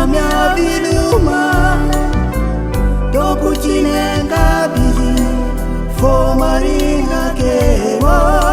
mia viluma Toku chinenga bizi Fo maringa kewa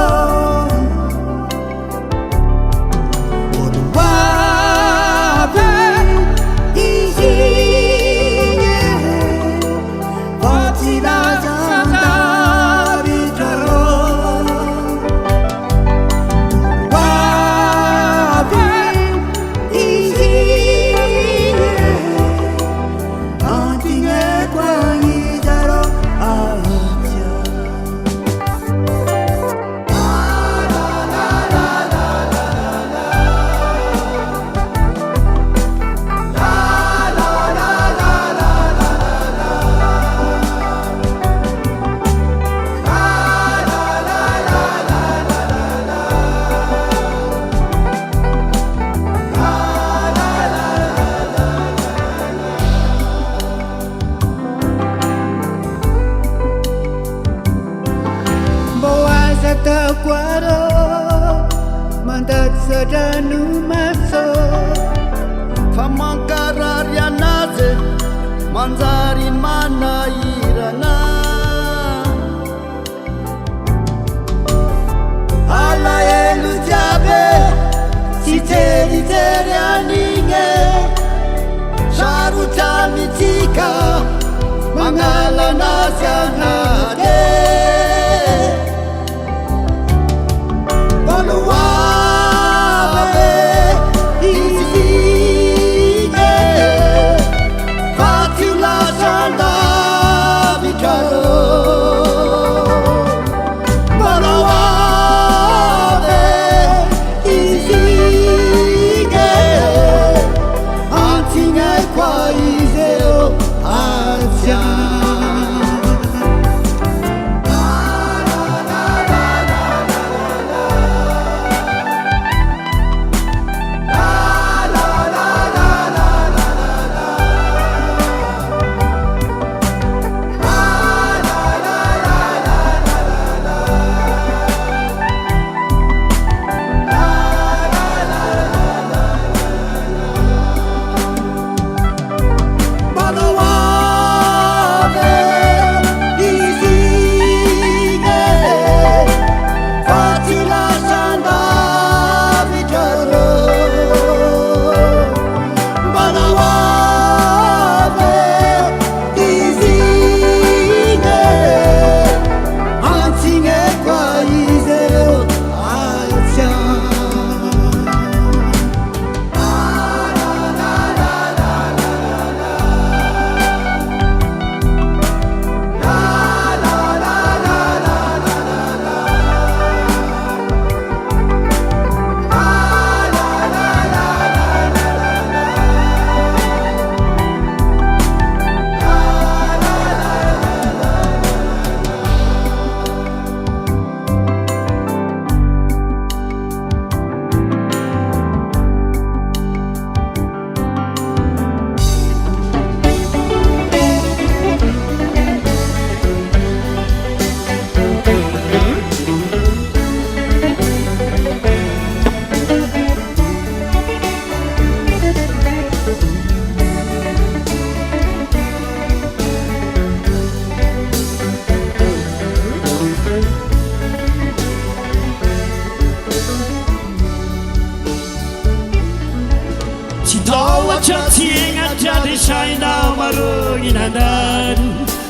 Takwaro mandat sadanu maso Famangkarar yanaze manzarin manairana Ala elu jabe siteri terianinge Sharutami tika mangala nasyangade China marungi nandan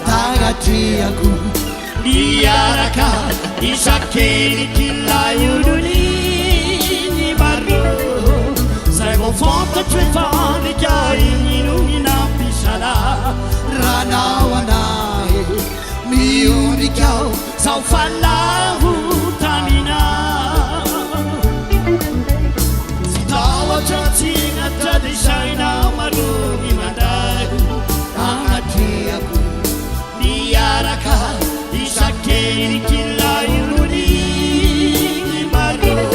Tagatriaku Diaraka Isakeni kilayuduni Ni baru Saigo fonta trefani Kari nungi napisala Rana wanae Miuri kau Sau falahu tamina Sitawa chatinga Tadi China marungi nandan Tagatriaku Diaraka Isakeni kilayuduni Ni baru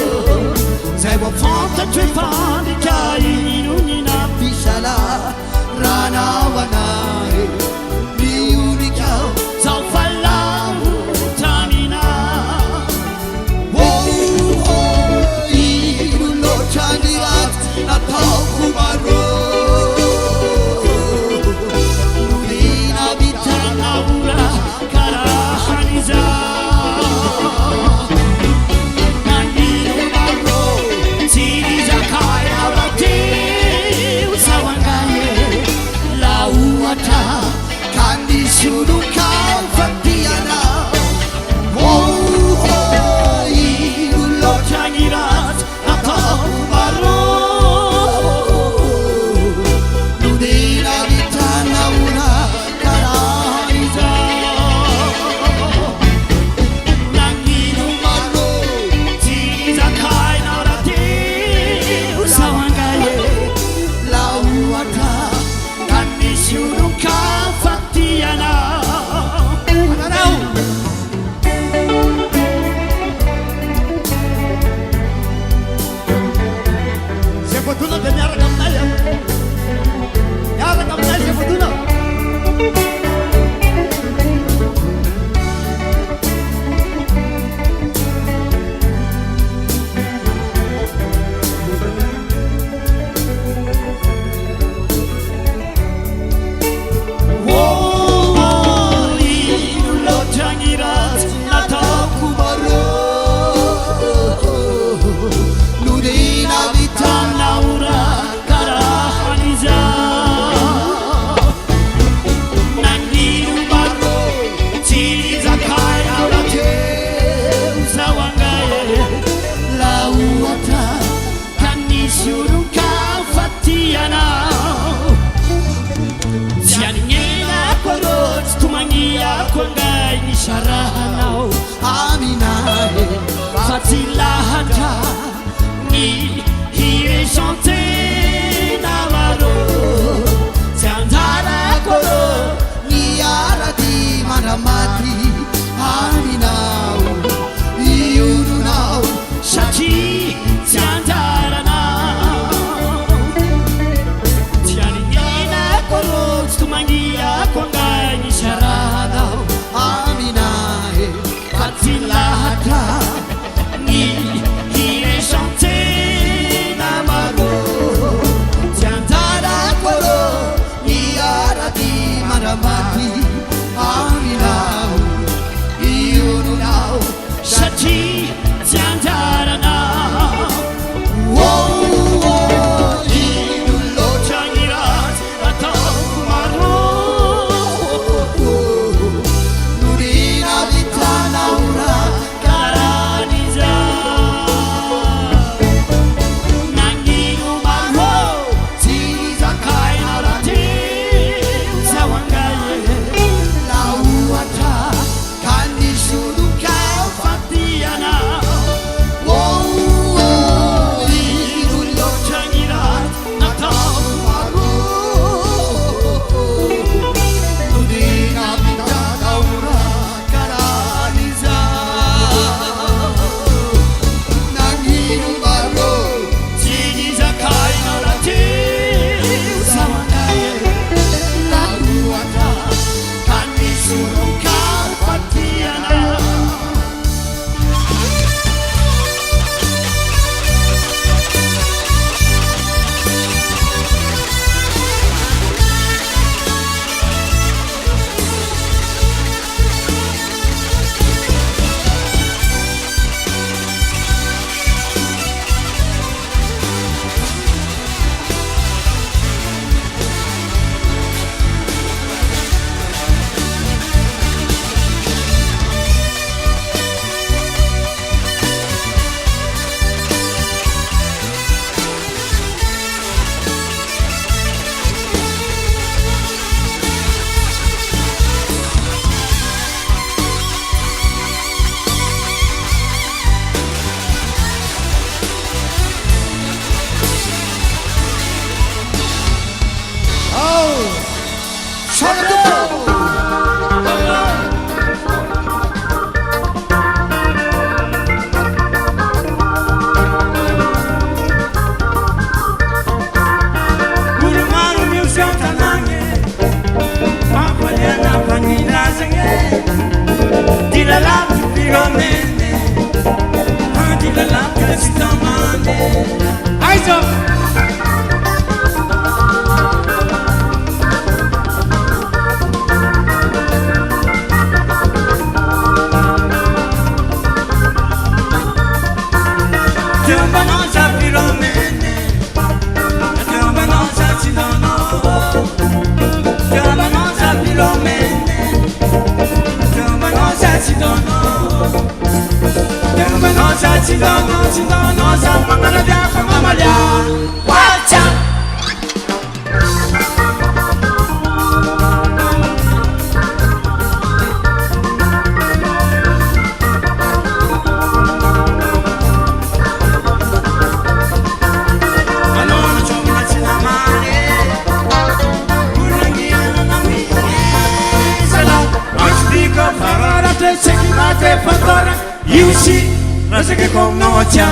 You see, I say, "Come no cha."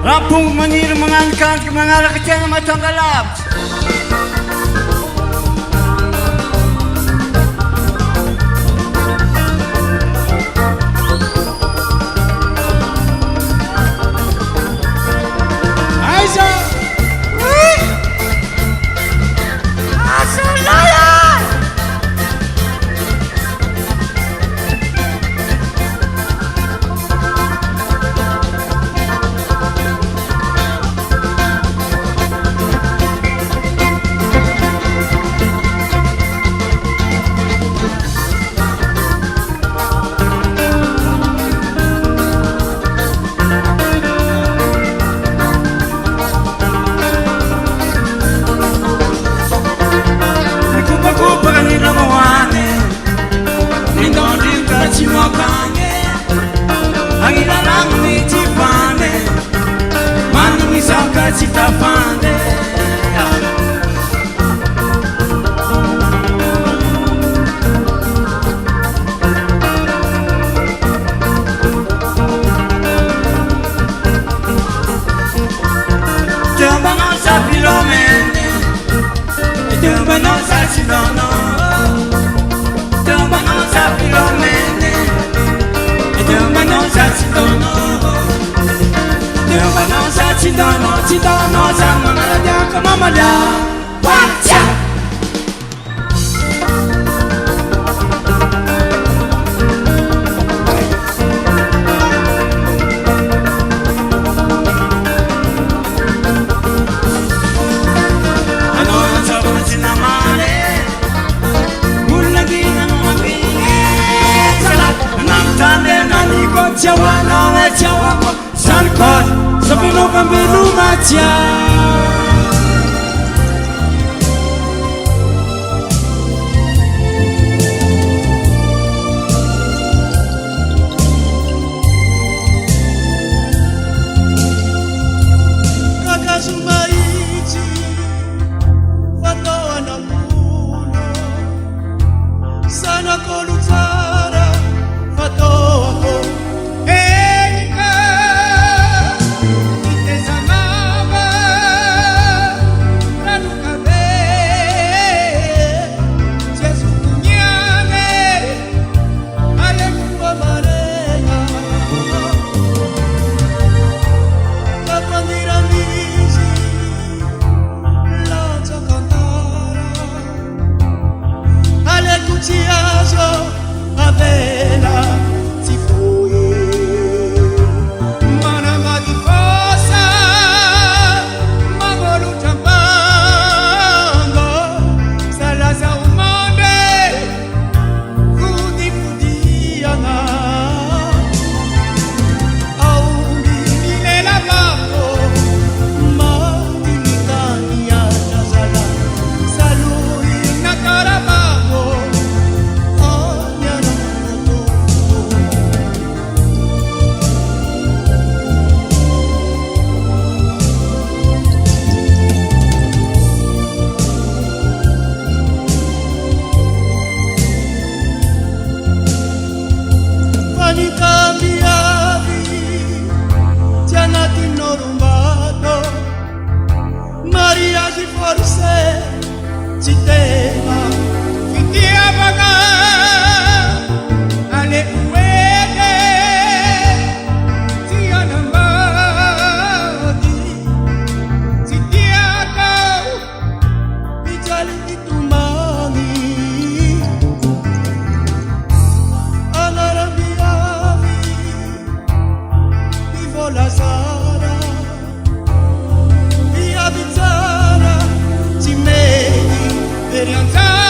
Rampung mengirim mengangkat mengarah ke jangan macam galap. Aisyah. Cita pande Tembano sa Filomene Tembano sa Silono Tembano sa Filomene Tembano sa Silono Tembano sa Silono Silono sa Mamalaya Kamamala Wacha Chawana chawa sankot sapino kambinu macha Kakasumaiji Watoa na muno Sana kolutara Watoa ko Verianza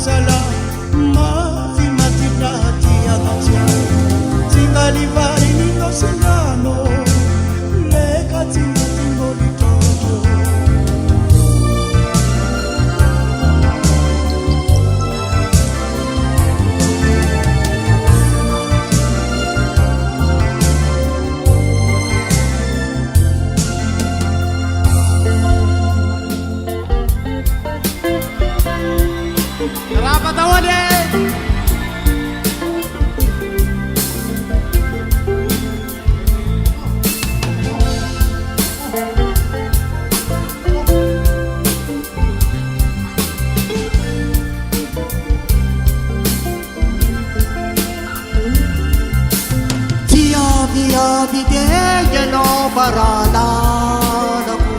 sala mati prati akatia tingalivai nino sengano leka tingo litoto Parada aku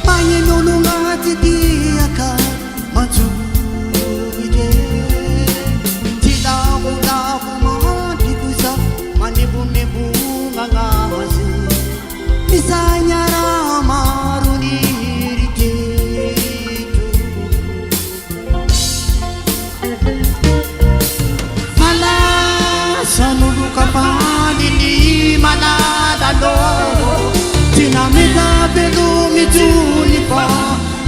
Panyin nungat dia kan maju ide Tidak mudah mati kusa manibu nebu ngangasi Misalnya ramaruni rike Malah sanulu kapan ini mana Tinamita belumi tulipa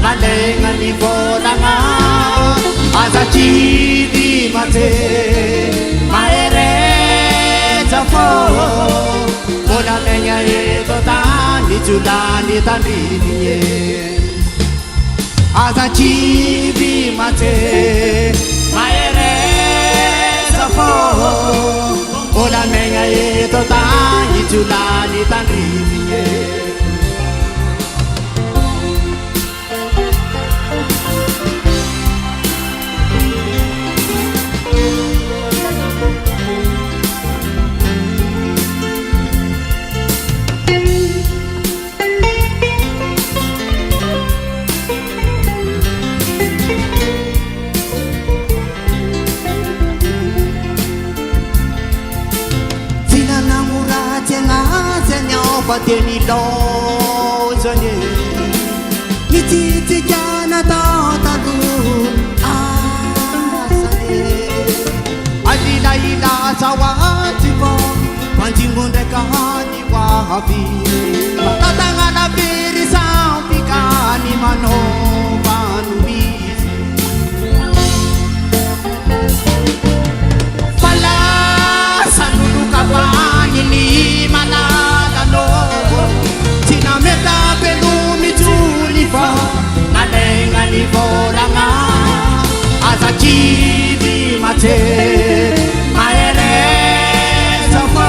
Malenga ni volanga Aza chidi mate Maere zafo Mola menya eto tani julani tandiniye Aza chidi mate Maere zafo Mola menya eto tani julani tandiniye Pateni lo zone Niti jana ta tu asane Alila ila sawati ko Panjimunde kahani wahabi Tatanga na biri sampikani mano panubizi Pala sanulu kapani ni mana Tinameta pelumi tulipa Malenga ni volanga Aza chidi mate Maere zafo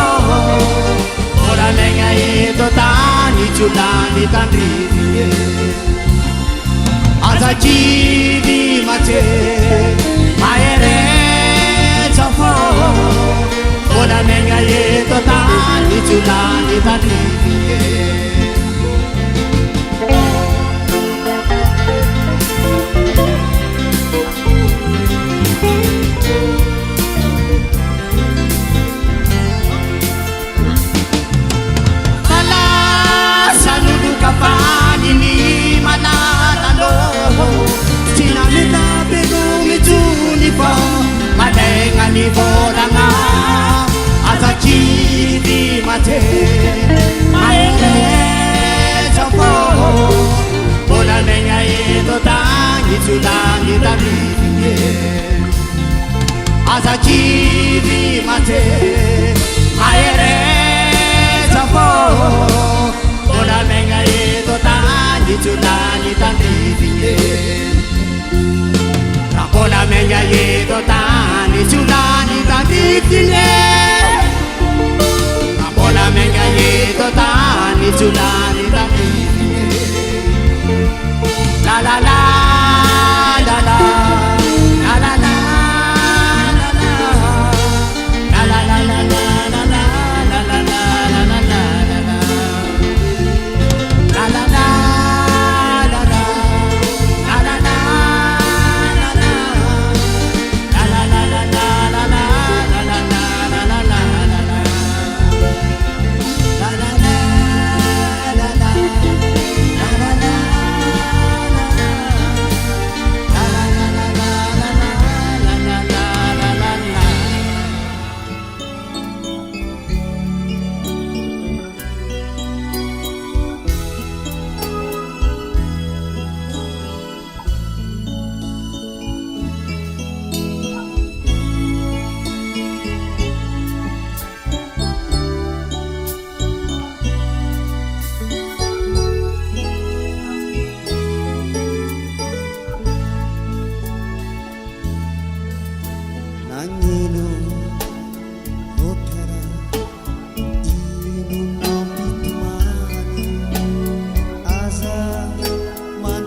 Ora lenga eto tani julani tandriye Aza chidi mate Maere zafo Ora lenga eto tani julani tandriye Malenga ni volanga Aza chidi mate Maele zafo Mola menga eto tangi chulani tandiniye Aza chidi mate Maele zafo Mola menga eto tangi chulani tandiniye Rapola menga eto tani chulani tandiniye Rapola menga eto tani chulani tandiniye La la la la la La la la la la La la la la la la la La la la la la la La la la la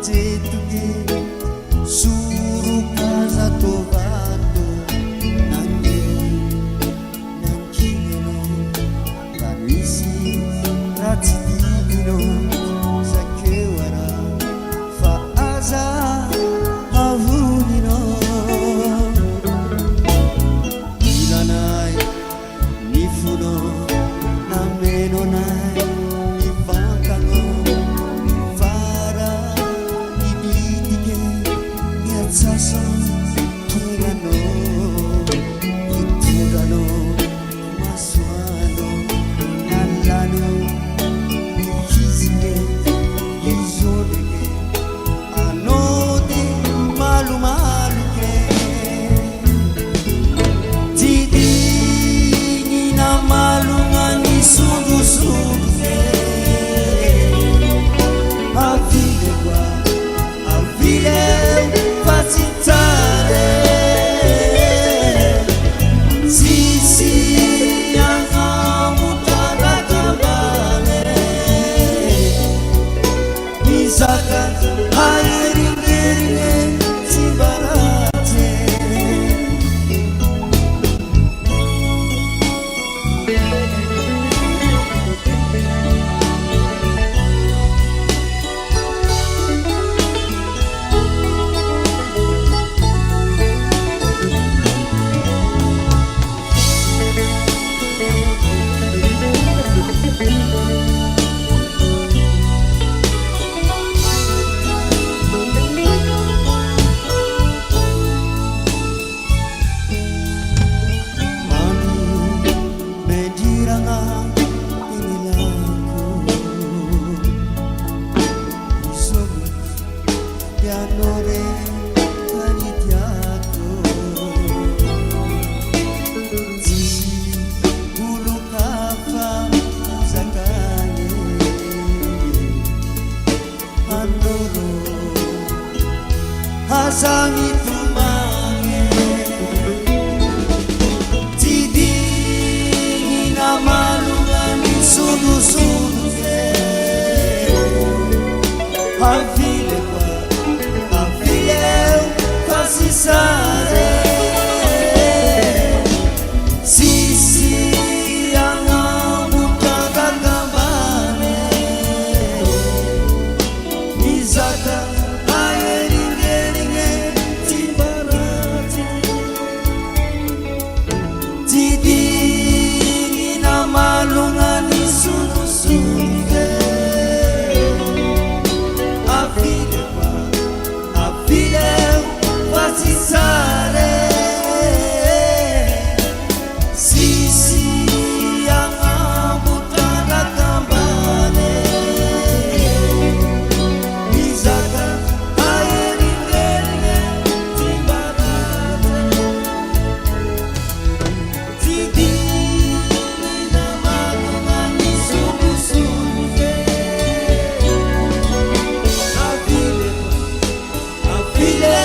manjetuke surukaza tovato nange nankingeno ramisi ratsidivino zakewara fa aza avunino ilanai nifuno namenonai nivankano vara nibitike niatsasa turano iturano masuano nalano nikizike izoleke anode malumaluke tidini na malunga ni sundu-sunduke avile kwa avile fatitare sisi yanga mutara kabale misaka ayeringeringe tibarate Hasangi tumange tidini na malunga ni sundu-sunduke avile kwa avile fasisare sisi yanga mutaka kambane nizaka tidini na malunga ni sundu-sunduke avile kwa avile fasisare sisi yanga mutaka kambane nizaka ayeringeringe timbarate tidini na malunga ni sundu-sunduke avile avile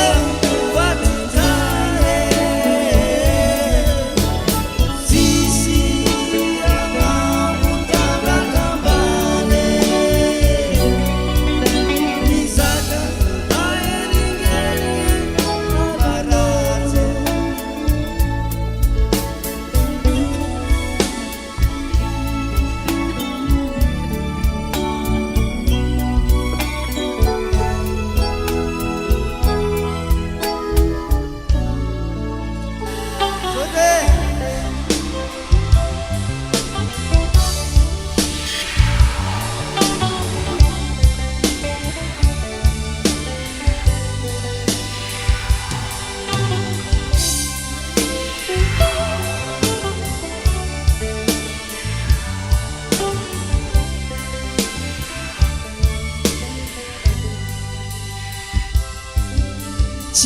fatitare sisi yanga mutaka kambane nizaka ayeringeringe tibarate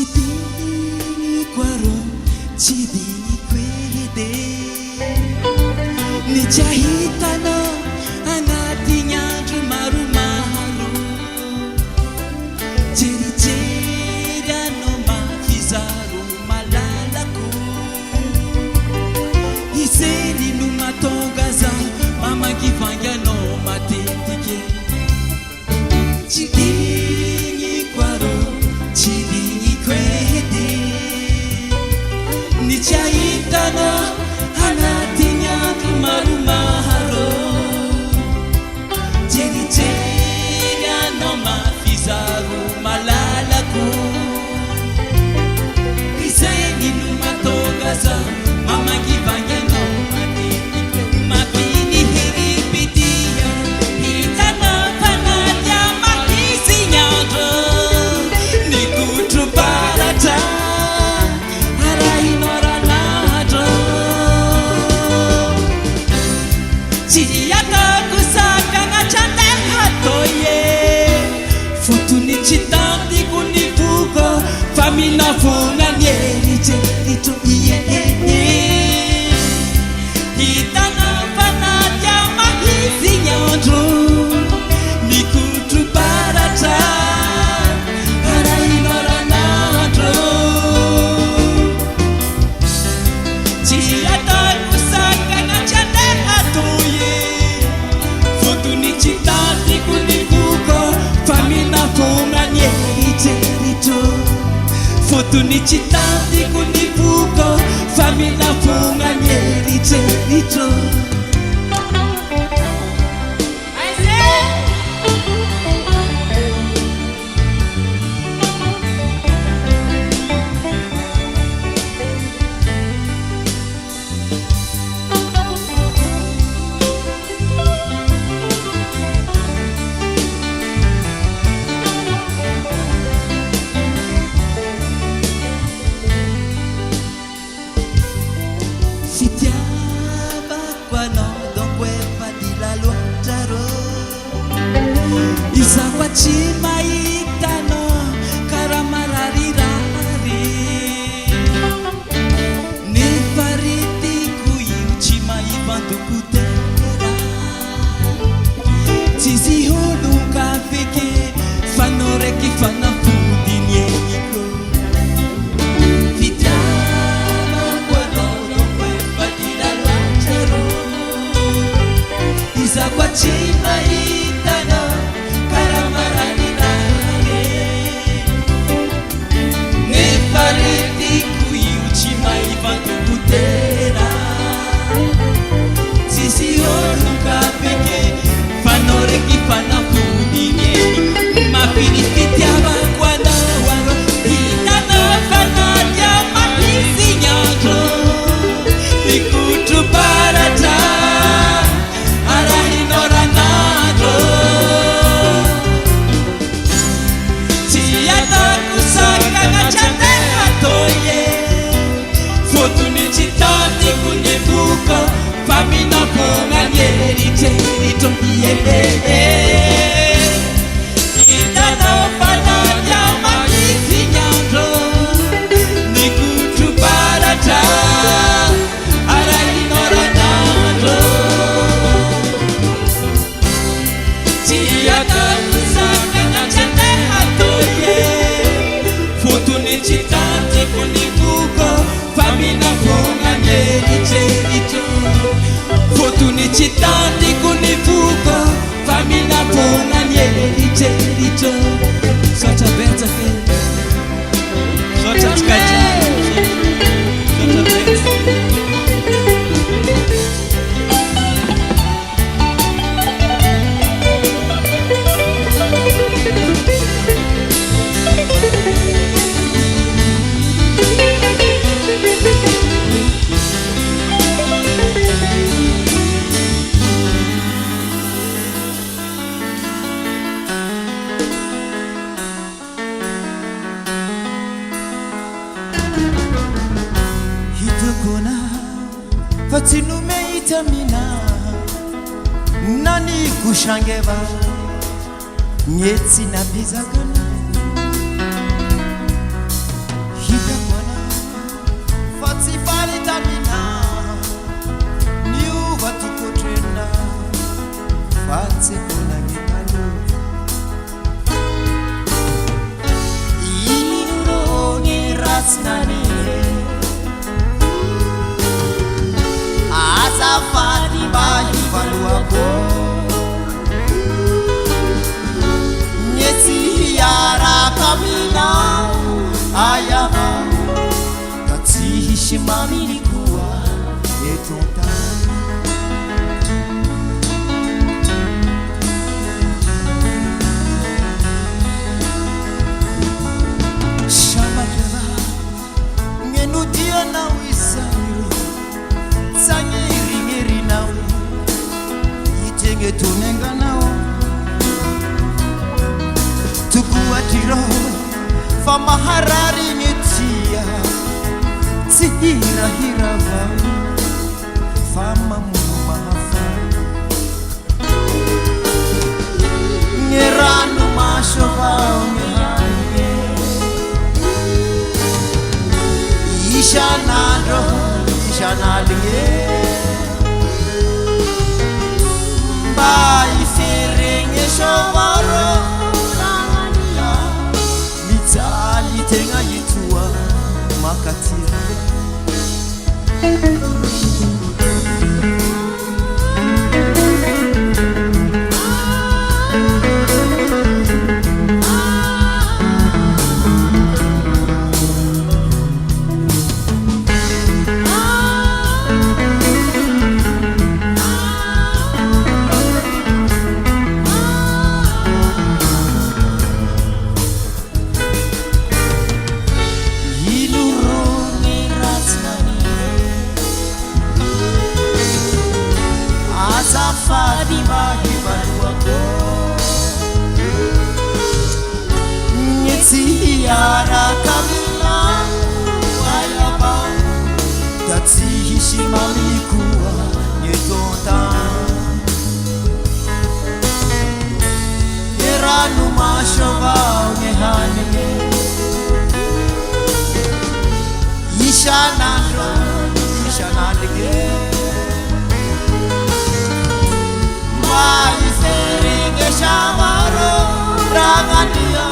chidini kwaro chidini kwede nichahitana anati nyandro maromaro jerijery anao mafizaro malalako izeny no matonga za mamagivangy anao matetika chidini fotony tsy tantiko ny voko fa minavogna ny eritreritro iene hitanao fanaty amahitsy ny andro mikotro baratra arahinao ranandro tsy ataoko sakana tsy andeha toye fotony tsy tantiko ny voko fa minavogna ny eritreritro fotony tsy tantiko ny voko fa minavogna ny eritreritro fitiavako anao donko efa dila loatra rô izaho tsy mahitanao karaha mararirary nefa ritiko io tsy mahivandoko tera tsy izy olonka feke fanao raiky fanafodiny eniko izaho tsy mahitanao karaha mararirary nefa retiko io tsy mahivandoko tera tsisy oloka beke fanao raiky fanafodiny mafiny fitiavako anao aro hitanao fanaty amahitsy ny andro mikotro baratra arahinao ranandro tsy ataoko sakana tsy andeha toye fotony tsy tantiko ny voko fa minavogna ny eritreritro iene hitanao fanaty amahitsy ny andro mikotro baratra arahinao ranandro tsy ataoko sakana tsy andeha toye fotony tsy tantiko ny voko fa minavogna ny eritreritro fotony tsy tantiko ny voko fa minavogna ny eritreritro sotra betsaka sotra tsikatra sotra betsaka fa tsy nomehita mina nany goshangeva nyetsy nabizakana hitakona fa tsy falita mina niova tokotrena fa tsy konagnetano iniro ny ratsinany azafady mba hivaloako nyetsy hiaraka aminao ayava ka tsy hisy maminy koa etontany samakeva ngenodianao izany sangerinerinao itengetonenganao tukuatiro fa maharari ngetia tsy hirahirava fa mamuno mahafa ngerano masova Ishanalige Bai serenge shawara Rangania Mitali tenga yitua Makatira Yara kamila wayaba Tatsi hishimami kuwa yetonta Yeranu mashova ngehanige Ishanalige Maizeringe shamaro Rangania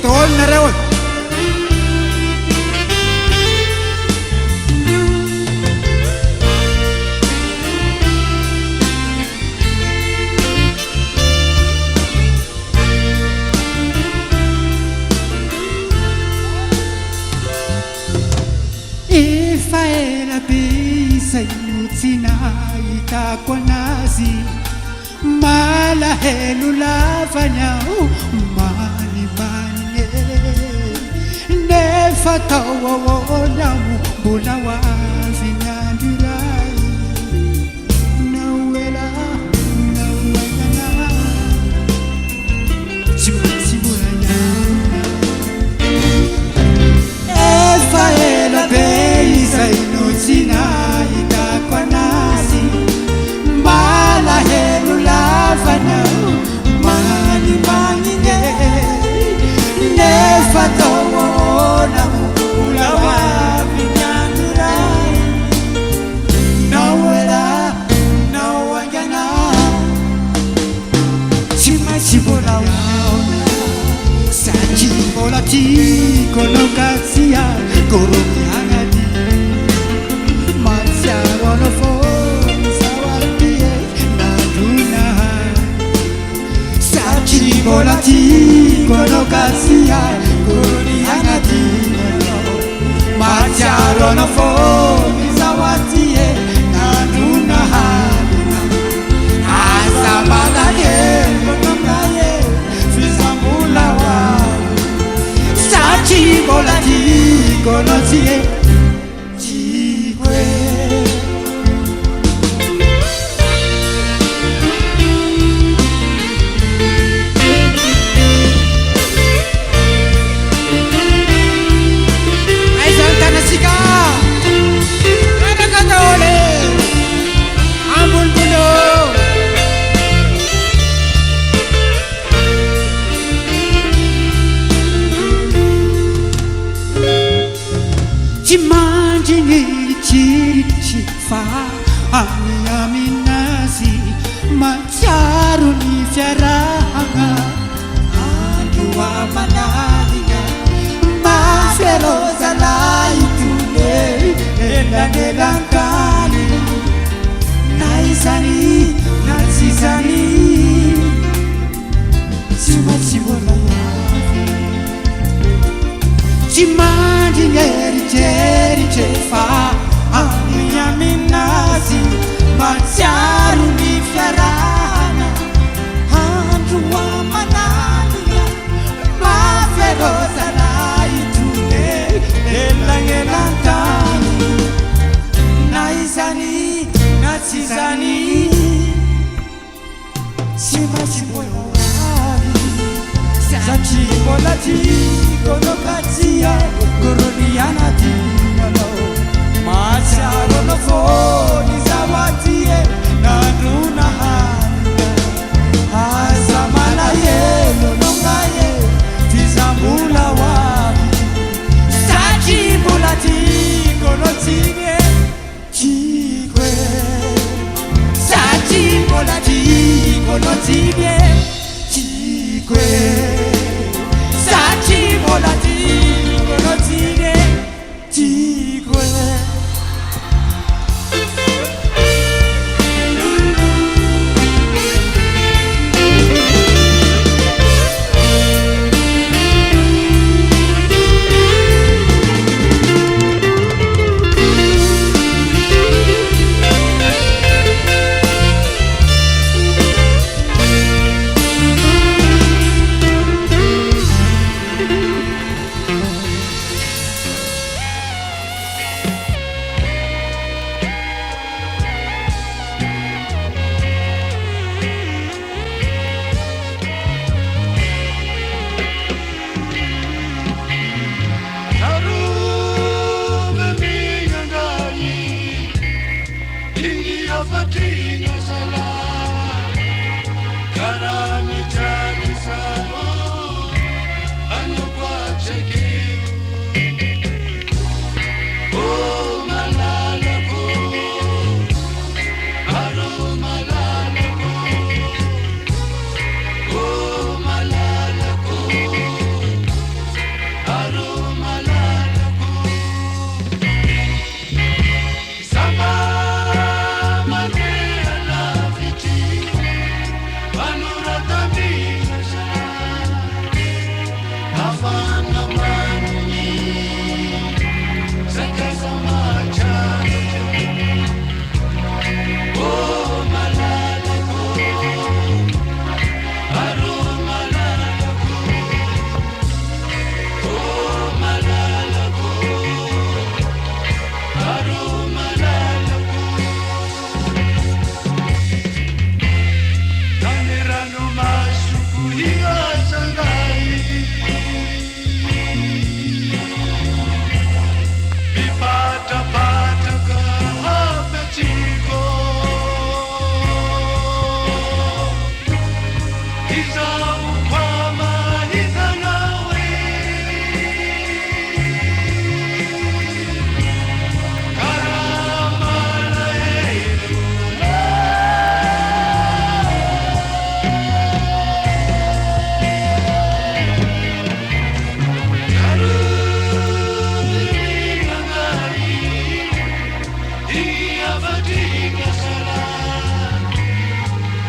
Tol na rewa Efa ela be sayutsina itakwa nazi Malahelo lavanya mani Nefa tawa wolamu bulawa vinyandirai Nawela Simulanya Efa ela beisa inutina itakwa nazi Malahelo lavanya mani Nefa tawa wolamu bulawa vinyandirai Nawela Simulanya Sanjibolati kolokazia koromiangadi Matsiaronofo sawadie naduna Sanjibolati kolokazia koromiangadi yanadino Macharo na foni zawatie Naduna halina Asabala yelo nangaye Fizambula wali Sachi bola tigo no tie Chikwe Aminasi macharu ni fiaraga Adua manaliga Mafero zalai tule Ela nelangani Naizani, nazizani Sima sibola Chimandi ngeri cheri chefa Aminasi Macharu ni fiarana Handua manalia Mafero zalai tule Elangelantani Naizani, nazizani Sima sibola wali Sachi bola tigo no katia Koroniana tigo no Macharo no foni zawatie Naduna halina Azamala yelo nongaye Tizambula wali Sachi bola tigo no tine Chikwe Sachi bola tigo no tine Chikwe Sachi bola tigo no tine Chikwe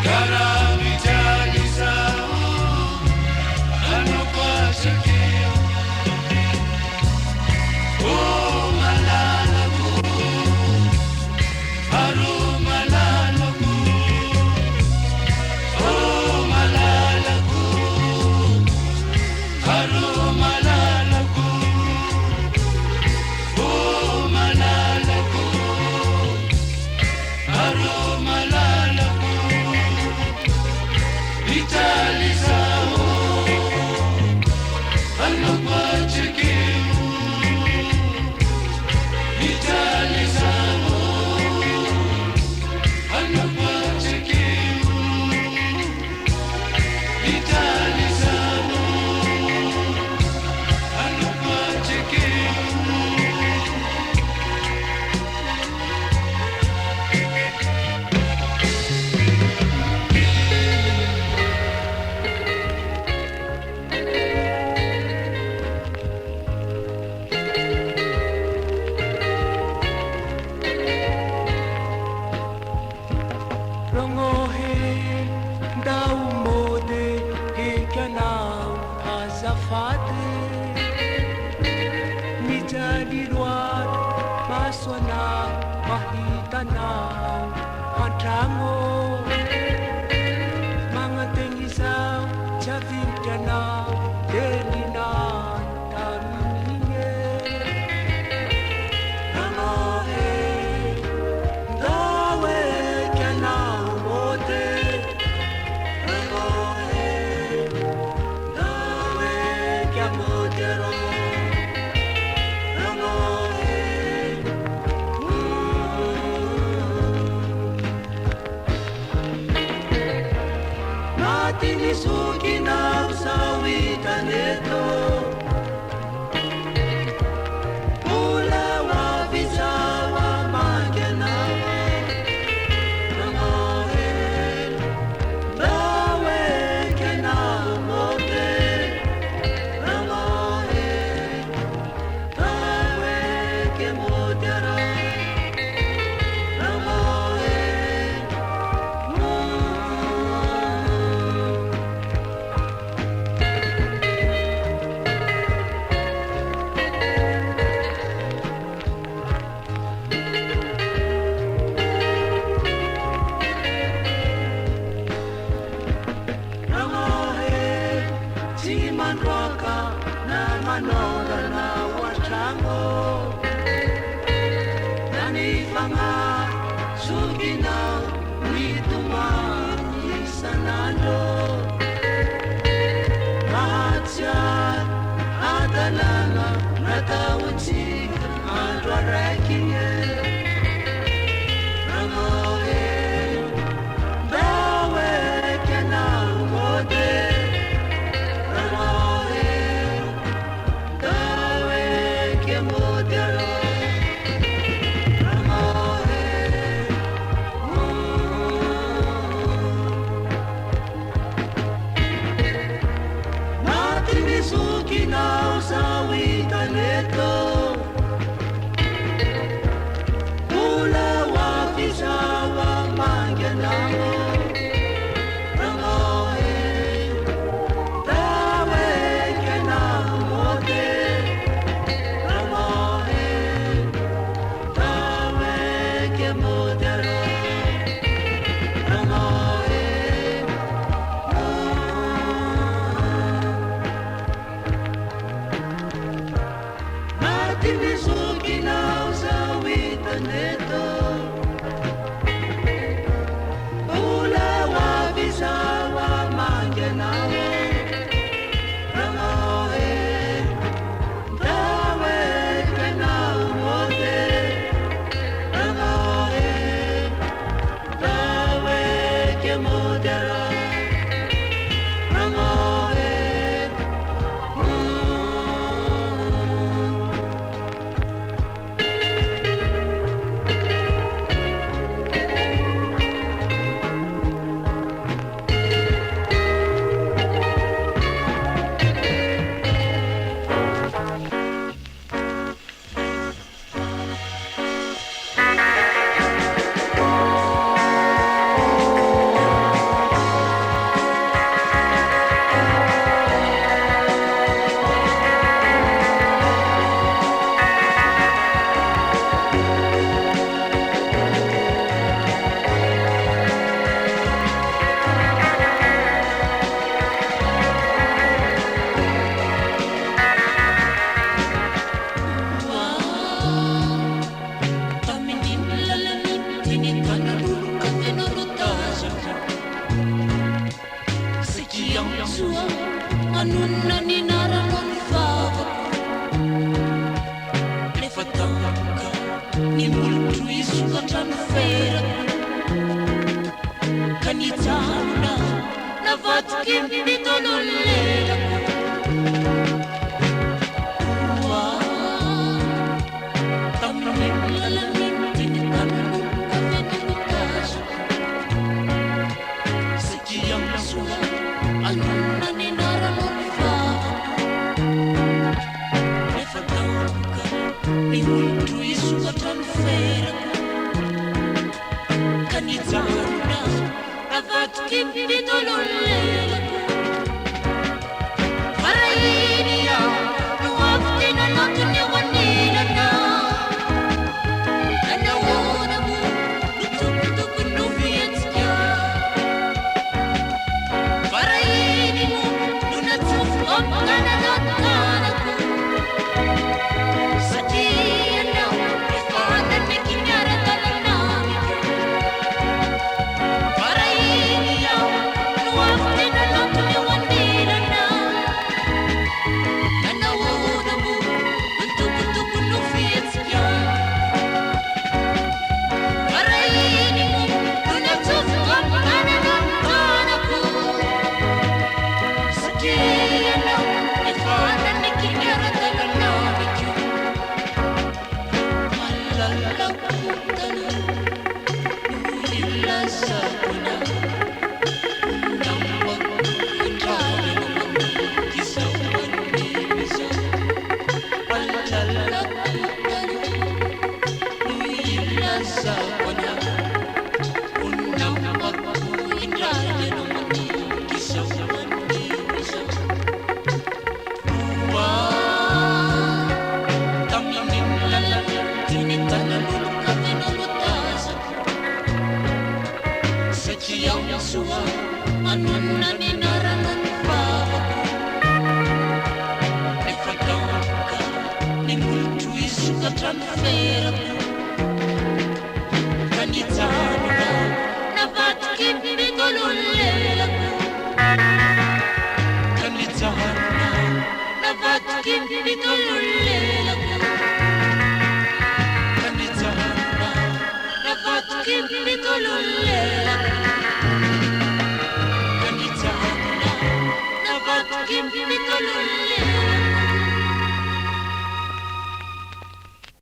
Garam itali sao Suki na sa wita neto yang sua anuna ni naranon vavako lefa taoka ny molotro isokatra ny ferako ka nijanona navadiky mitololelako tamin'ny lalany teny tanonka fenenitazo satria misoa anona ny naranon vavako lefa taoka ny molotro isokatra ny ferako ka nijanona navadiky mitololelako farahiny aho no avy tena nantony ao anilana nanahoana mo no tokotokony no viatsika farahiny mo no natsofo ampanananatanako satria anao efa ananiky miara-talanamiko farahiny aho no avy tena nantony ao anilana nanahoana mo no tokotokony no viatsika farahiny mo no natsofo ampanananatanako satria anao efa ananiky miara-talanamiko malalako taloha no ilasako anao nambako indrany no magokizao an'izao malalako taloha no ilasako anao nambako indrany no magokizao an'izao tamin'ny lalany teny tanan'olona fenolotazako satria misoa anona ny naranon vavako lefa taoka ny molotro isokatra ny ferako ka nijanona navadiky mitololelako ka nijanona navadiky mitololelako ka nijanona navadiky mitololelako ka nijanona navadiky mitololelako